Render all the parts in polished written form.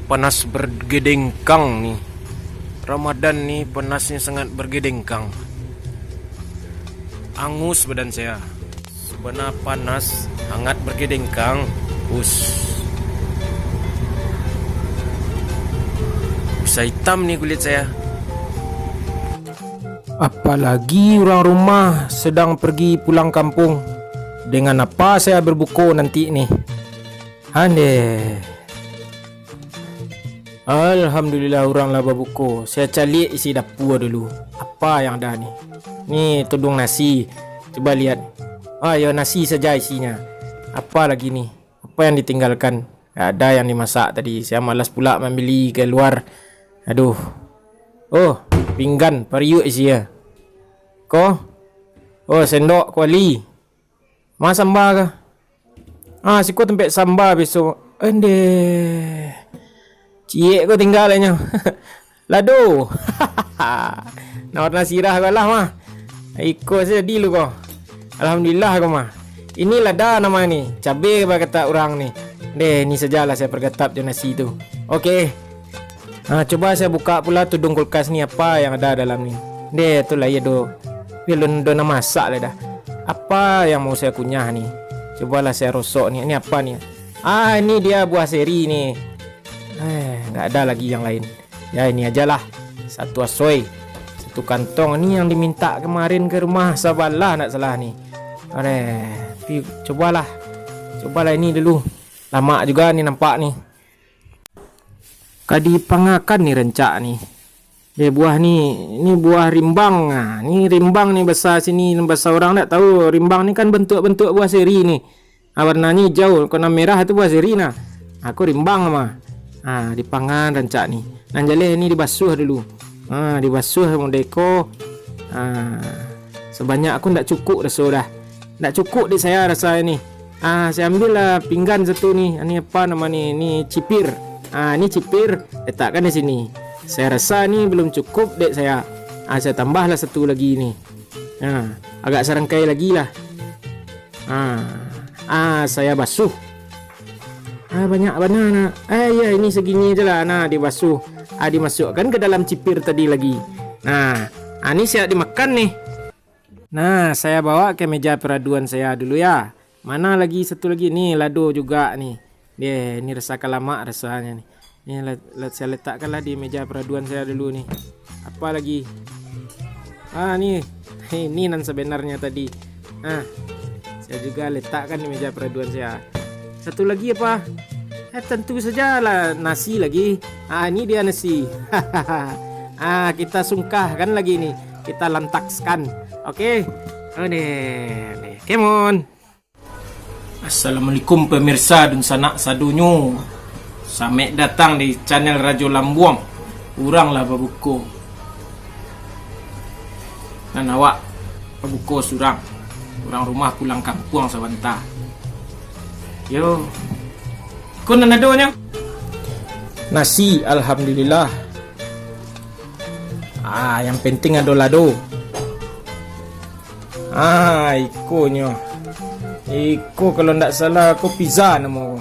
Panas bergedengkang nih. Ramadan nih panasnya sangat bergedengkang. Angus badan saya. Sebenarnya panas, hangat bergedengkang. Bisa hitam nih kulit saya. Apalagi orang rumah sedang pergi pulang kampung. Dengan apa saya berbuka nanti nih? Alhamdulillah orang lah berbuka. Saya cari isi dapur dulu. Apa yang ada nih? Nih tudung nasi. Coba lihat. Ya nasi saja isinya. Apa lagi nih? Apa yang ditinggalkan? Ada yang dimasak tadi. Saya malas pula membeli ke luar. Aduh. Oh, pinggan periuk isinya. Sendok kuali. Mas sambal kah? Siko tempat sambal besok. Cik kau tinggalnya. Lado. Nak nasi sirah kau lah mah. Ikut saja dulu kau. Alhamdulillah kau mah. Ini lada nama ni. Cabai kata orang ni. Ni sajalah saya pergatap je nasi tu. Okey. Coba saya buka pula tudung kulkas ni apa yang ada dalam ni. Itulah ya do. Belum nak masak lah dah. Apa yang mau saya kunyah ni? Cobalah saya rosok ni. Ini apa ni? Ini dia buah seri ni. Nggak ada lagi yang lain. Ya ini ajalah. Satu asoy, satu kantong. Ni yang diminta kemarin ke rumah Sabalah nak salah ni. Cobalah ini dulu. Lama juga ni nampak ni. Kadi pangakan ni rencak ni. Buah ni buah rimbang. Ni rimbang ni besar sini. Besar orang tak tahu. Rimbang ni kan bentuk-bentuk buah seri ni. Warnanya hijau. Warna merah tu buah seri nah. Aku rimbang mah. Dipangan rancak ni. Nanjale ni dibasuh dulu. Dibasuh mudeko. Sebanyak aku ndak cukup rasa dah. Ndak cukup di saya rasa ni. Saya ambil lah pinggan satu ni. Ini apa nama ni? Ni cipir. Ni cipir letakkan di sini. Saya rasa ni belum cukup dek saya. Saya tambahlah satu lagi ni. Agak serangkai lagi lah. Saya basuh. Banyak banana. Ya ini segini je lah. Dibasuh. Dimasukkan ke dalam cipir tadi lagi. Ini siap dimakan nih. Saya bawa ke meja peraduan saya dulu ya. Mana lagi satu lagi nih lado juga nih. Ini rasa lama rasanya nih. Ini saya letakkanlah di meja peraduan saya dulu nih. Apa lagi? Nih. Ini nan sebenarnya tadi. Saya juga letakkan di meja peraduan saya. Satu lagi apa? Tentu saja lah nasi lagi. Ini dia nasi. Kita sungkahkan lagi nih. Kita lantakskan. Oke. Come on. Assalamualaikum pemirsa dan sanak sadunyo. Sampai datang di channel Rajo Lambuang. Urang lah babuko. Dan awak babuko surang. Orang rumah pulang kampung sebentar. Yo. Kun nadonya? Nasi alhamdulillah. Yang penting ada lado. Ikonya. Iko kalau ndak salah aku pizza nama.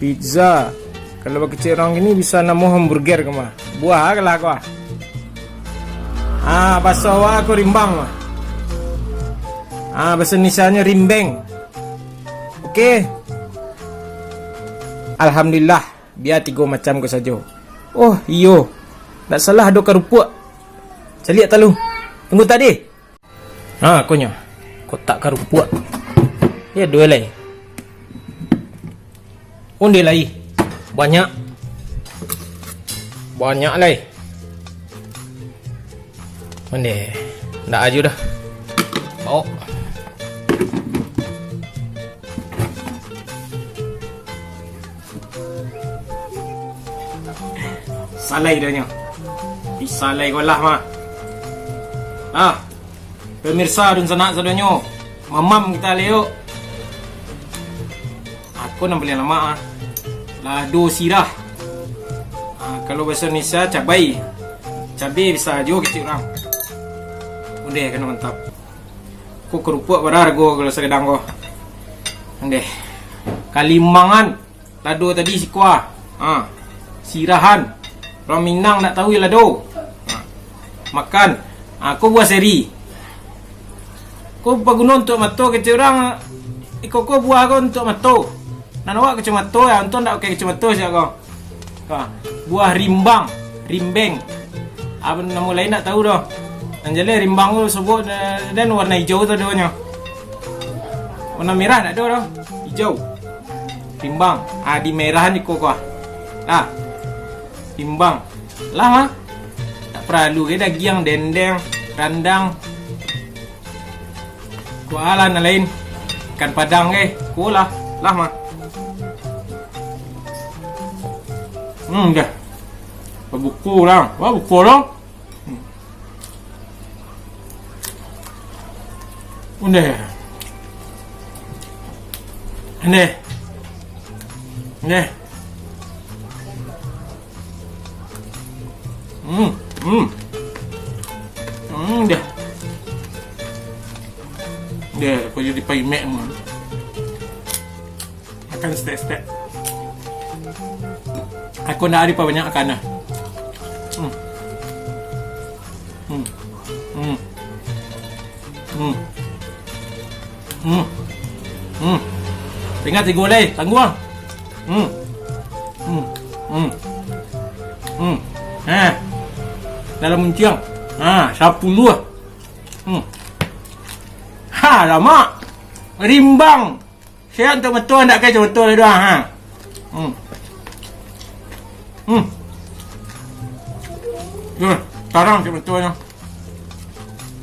Pizza. Kalau kecil orang ini bisa nama hamburger ke mah. Buah ke lah aku. Bahasa awak aku rimbang mah. Bahasa Indonesianya rimbeng. Okey. Alhamdulillah. Biar 3 macam ke saja. Iyo. Tak salah ada kerupuk. Saya lihat talu. Tunggu tadi. Akunya. Kotak kerupuk. Ya dua lagi. Undi lagi. Banyak lagi. Undi. Ndak aju dah. Salai dah nya. Disalai kau lah mah. Pemirsa dan sanak saudaranya, mamam kita leo. Aku nak beli lama lado sirah. Kalau bahasa Indonesia cabai. Cabai bisa juga kecil orang. Udah kena mantap. Aku kerupuk berharga kalau sedang kau. Udah. Kalimangan Lado tadi si kuah. Sirahan. Orang Minang nak tahu lado. Makan. Kau buah seri. Kau pagunon untuk mato kecil orang. Kau buah kau untuk mato. Nak awak kecil mato ya. Untung tak pakai kecil mato siap kau. Buah rimbang. Rimbeng. Apa nama lain tak tahu dah. Dan jadi rimbang tu sebut dan warna hijau tu adanya. Warna merah tak ada dah. Hijau. Rimbang. Di merahan ni kau. Rimbang. Lah tak perlu ke daging dendeng, randang. Kuala na lain. Ikan padang ke. Kuala. Lah dah. Buku lah. Buku lah. Ini. Dah. Kau jadi paimek mu. Makan step. Aku nak ada banyak makan dah. Tengah tiga oleh, tangguh. Dalam munciang. Sapu lu. Lama. Rimbang. Saya untuk betul nak kaya betul dah. Tarang sebetulnya.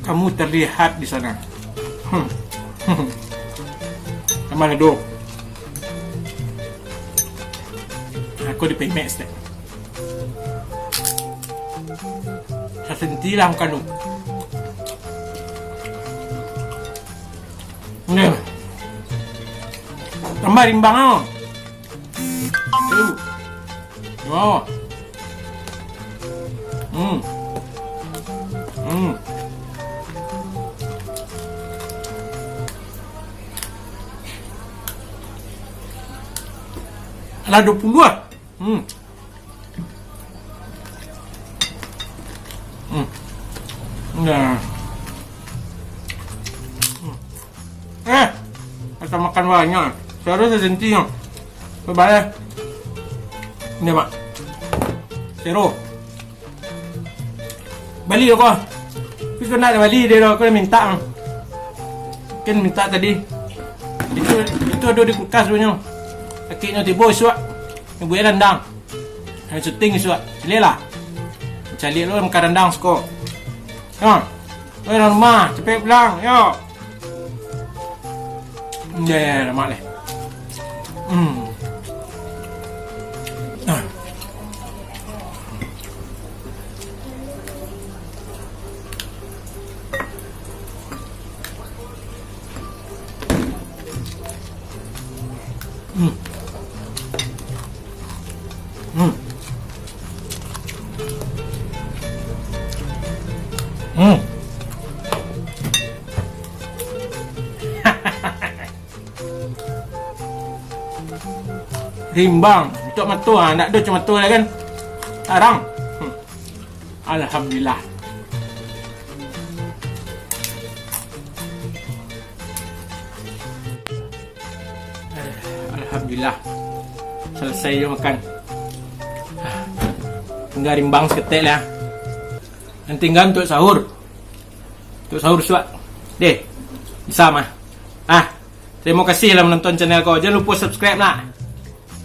Kamu terlihat di sana. Sama lado. Aku di payment step. Saya sentilah makan tu. Ni. Tambah rimbang tau. Wow. Alah 20 lah. Nah. Kita makan banyak. Saya rasa senti yang. Bye-bye. Ini mak. Sero. Bali kau. Tapi kau nak bali dia kau minta. Kan minta tadi. Itu ada di kulkas punya. Akhirnya tiba suat. Yang buat rendang. Yang syuting suat. Cili lah. Cili lu makan rendang suka. Dalam rumah. Cepet pulang. Yo. Lemak leh. Rimbang untuk mato nak ada cuma mato lah kan. Tarang. Alhamdulillah. Alhamdulillah. Selesai je makan. Tinggal rimbang seketik lah. Dan tinggal untuk sahur. Untuk sahur suat. Deh. Bisa mah. Terima kasih lah menonton channel kau. Jangan lupa subscribe lah.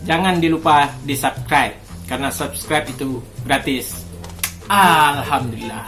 Jangan dilupa di subscribe. Karena subscribe itu gratis. Alhamdulillah.